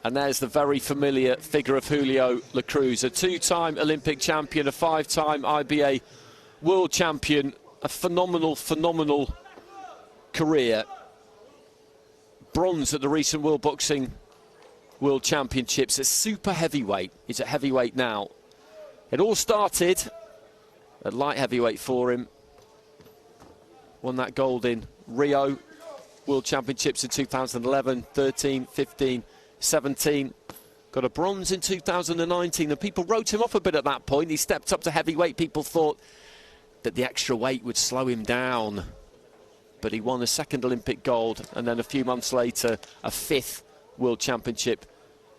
And there's the very familiar figure of Julio Cruz, a two-time Olympic champion, a five-time IBA world champion, a phenomenal career. Bronze at the recent World Boxing World Championships at super heavyweight. He's at heavyweight now. It all started at light heavyweight for him. Won that gold in Rio World Championships in 2011, 13, 15, 17. Got a bronze in 2019, and people wrote him off a bit at that point. He stepped up to heavyweight. People thought that the extra weight would slow him down. But he won a second Olympic gold, and then a few months later, a fifth World Championship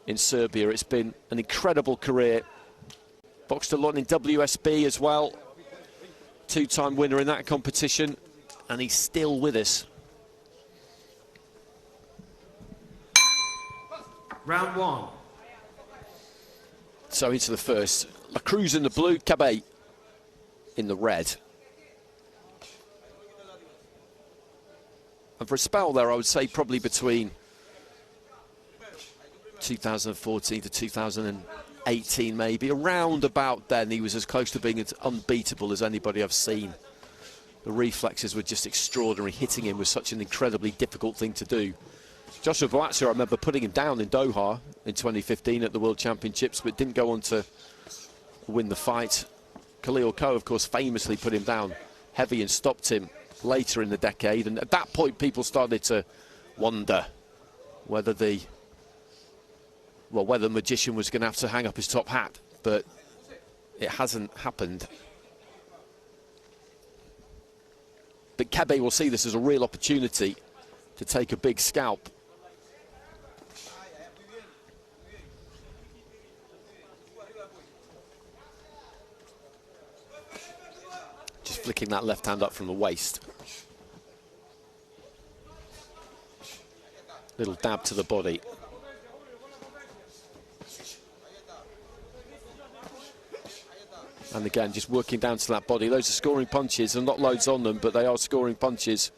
in Serbia. It's been an incredible career. Boxed a lot in WSB as well. Two-time winner in that competition, and he's still with us. Round one. So into the first. Cruz in the blue, KEBE in the red. And for a spell there, I would say probably between 2014 to 2018 maybe, around about then, he was as close to being as unbeatable as anybody I've seen. The reflexes were just extraordinary. Hitting him was such an incredibly difficult thing to do. Joshua Buatsi, I remember putting him down in Doha in 2015 at the World Championships, but didn't go on to win the fight. Khalil Coe, of course, famously put him down heavy and stopped him later in the decade. And at that point, people started to wonder whether the magician was going to have to hang up his top hat, but it hasn't happened. But KEBE will see this as a real opportunity to take a big scalp. Just flicking that left hand up from the waist. Little dab to the body. And again, just working down to that body. Those are scoring punches, and not loads on them, but they are scoring punches.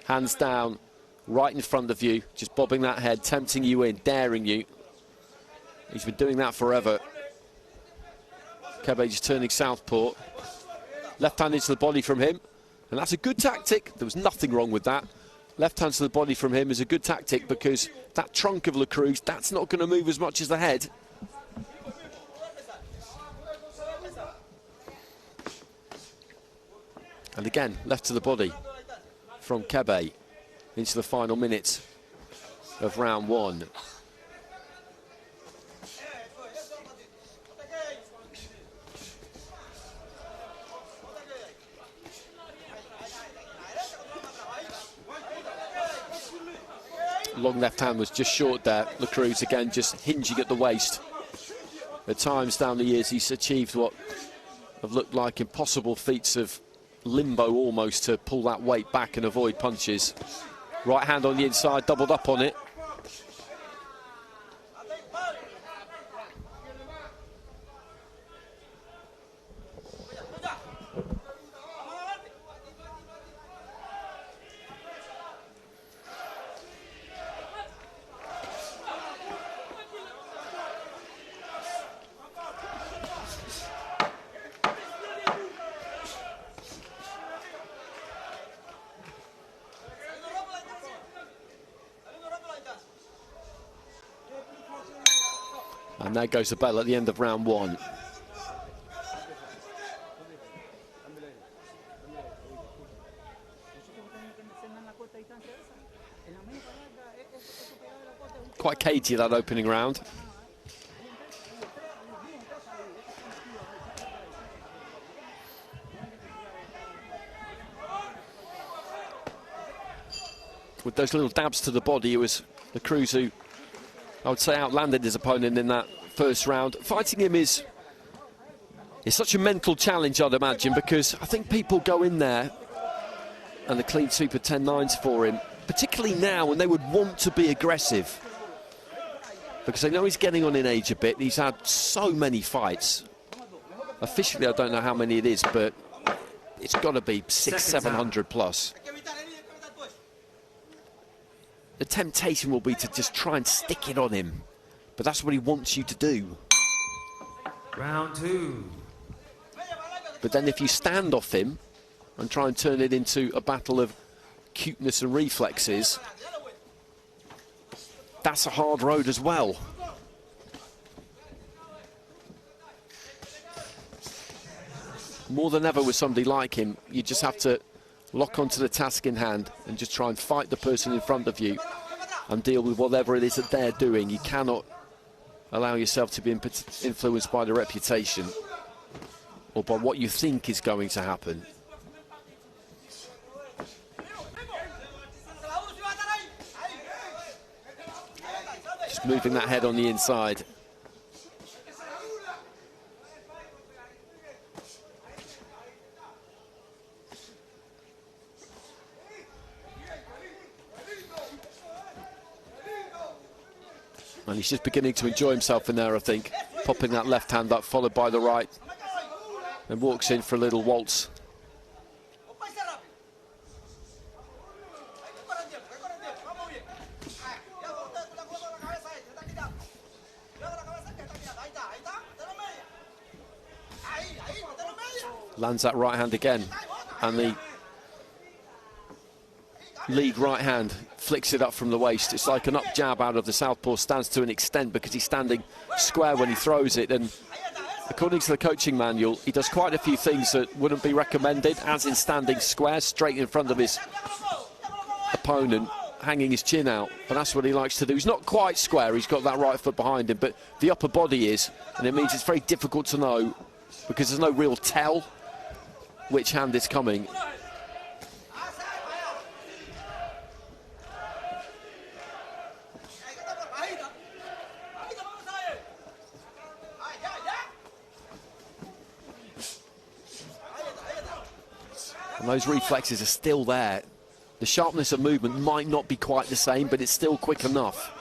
Hands down, right in front of you, just bobbing that head, tempting you in, daring you. He's been doing that forever. KEBE just turning southpaw. Left hand into the body from him, and that's a good tactic. There was nothing wrong with that. Left hand to the body from him is a good tactic, because that trunk of Cruz, that's not going to move as much as the head. And again, left to the body from KEBE into the final minutes of round one. Long left hand was just short there. Cruz again just hinging at the waist. At times down the years he's achieved what have looked like impossible feats of limbo almost, to pull that weight back and avoid punches. Right hand on the inside, doubled up on it. And there goes the bell at the end of round one. Quite cagey, that opening round. With those little dabs to the body, it was Cruz who, I would say, outlanded his opponent in that first round. Fighting him is such a mental challenge, I'd imagine, because I think people go in there and the clean sweep of 10-9s for him, particularly now when they would want to be aggressive, because they know he's getting on in age a bit. He's had so many fights. Officially, I don't know how many it is, but it's got to be 600-700 plus. The temptation will be to just try and stick it on him, but that's what he wants you to do. Round 2. But then if you stand off him and try and turn it into a battle of cuteness and reflexes, that's a hard road as well. More than ever with somebody like him, you just have to lock onto the task in hand and just try and fight the person in front of you and deal with whatever it is that they're doing. You cannot allow yourself to be influenced by the reputation or by what you think is going to happen. Just moving that head on the inside. And he's just beginning to enjoy himself in there, I think. Popping that left hand up, followed by the right. And walks in for a little waltz. Lands that right hand again. And the lead right hand flicks it up from the waist. It's like an up jab out of the southpaw stance to an extent, because he's standing square when he throws it. And according to the coaching manual, he does quite a few things that wouldn't be recommended, as in standing square straight in front of his opponent, hanging his chin out. But that's what he likes to do. He's not quite square, he's got that right foot behind him, but the upper body is, and it means it's very difficult to know, because there's no real tell which hand is coming. And those reflexes are still there. The sharpness of movement might not be quite the same, but it's still quick enough.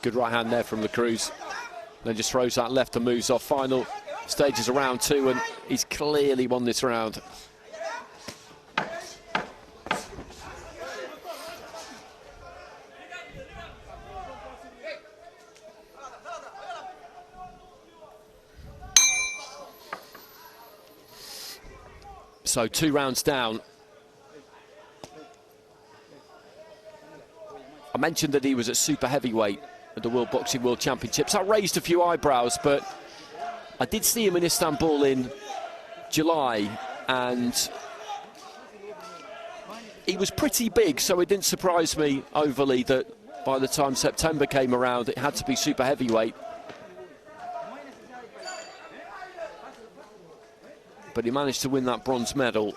Good right hand there from the CRUZ. Then just throws that left and moves off. Final stages of round 2, and he's clearly won this round. So 2 rounds down. I mentioned that he was at super heavyweight at the World Boxing World Championships. That raised a few eyebrows, but I did see him in Istanbul in July, and he was pretty big, so it didn't surprise me overly that by the time September came around, it had to be super heavyweight. But he managed to win that bronze medal.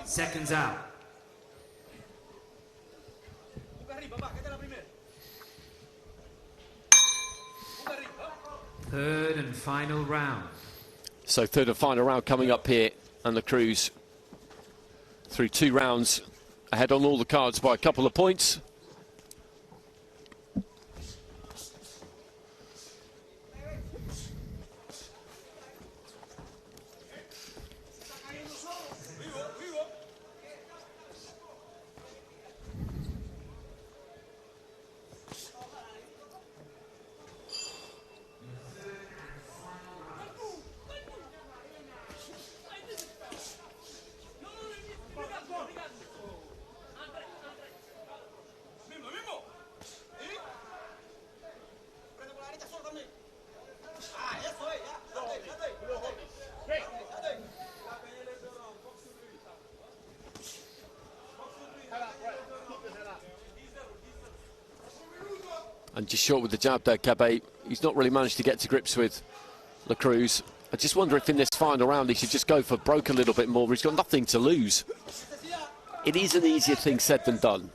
Seconds out. Third and final round. So third and final round coming up here, and the CRUZ through 2 rounds ahead on all the cards by a couple of points. And just short with the jab there, KEBE. He's not really managed to get to grips with CRUZ. I just wonder if in this final round he should just go for broke a little bit more. He's got nothing to lose. It is an easier thing said than done.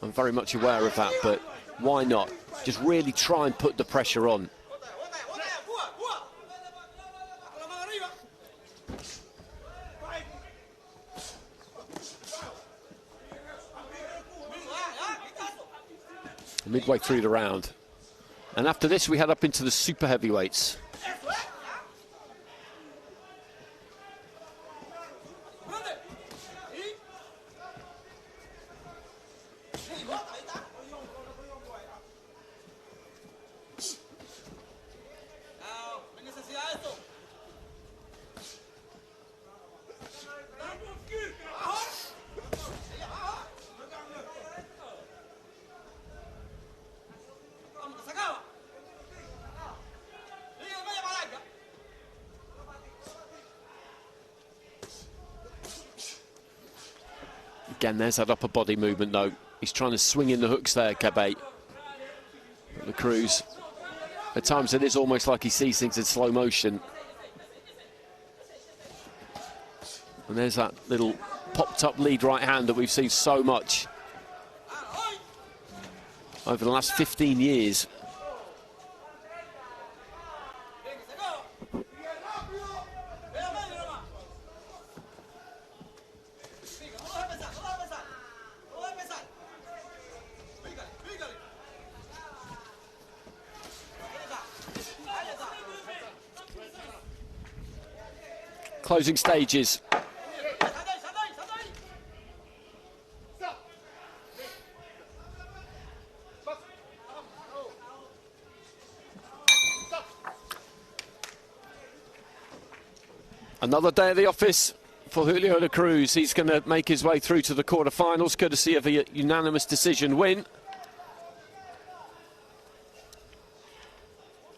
I'm very much aware of that, but why not? Just really try and put the pressure on. Midway through the round. And after this, we head up into the super heavyweights. Again, there's that upper body movement, though. He's trying to swing in the hooks there, KEBE. The CRUZ. At times, it is almost like he sees things in slow motion. And there's that little popped-up lead right hand that we've seen so much over the last 15 years. Closing stages. Another day at the office for Julio CRUZ. He's going to make his way through to the quarterfinals, courtesy of a unanimous decision win.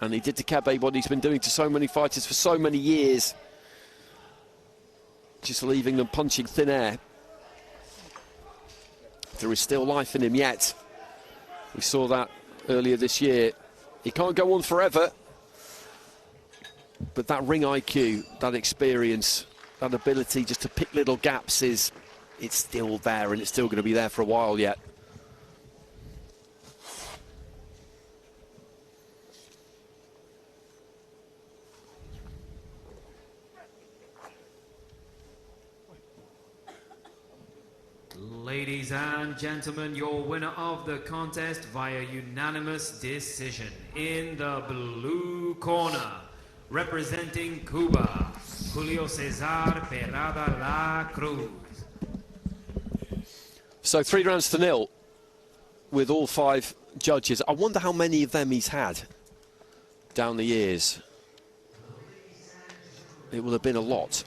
And he did to KEBE what he's been doing to so many fighters for so many years. Just leaving them punching thin air. There is still life in him yet. We saw that earlier this year. He can't go on forever. But that ring IQ, that experience, that ability just to pick little gaps it's still there, and it's still going to be there for a while yet. Ladies and gentlemen, your winner of the contest via unanimous decision in the blue corner, representing Cuba, Julio Cesar PERAZA La CRUZ. So 3-0 with all 5 judges. I wonder how many of them he's had down the years. It will have been a lot.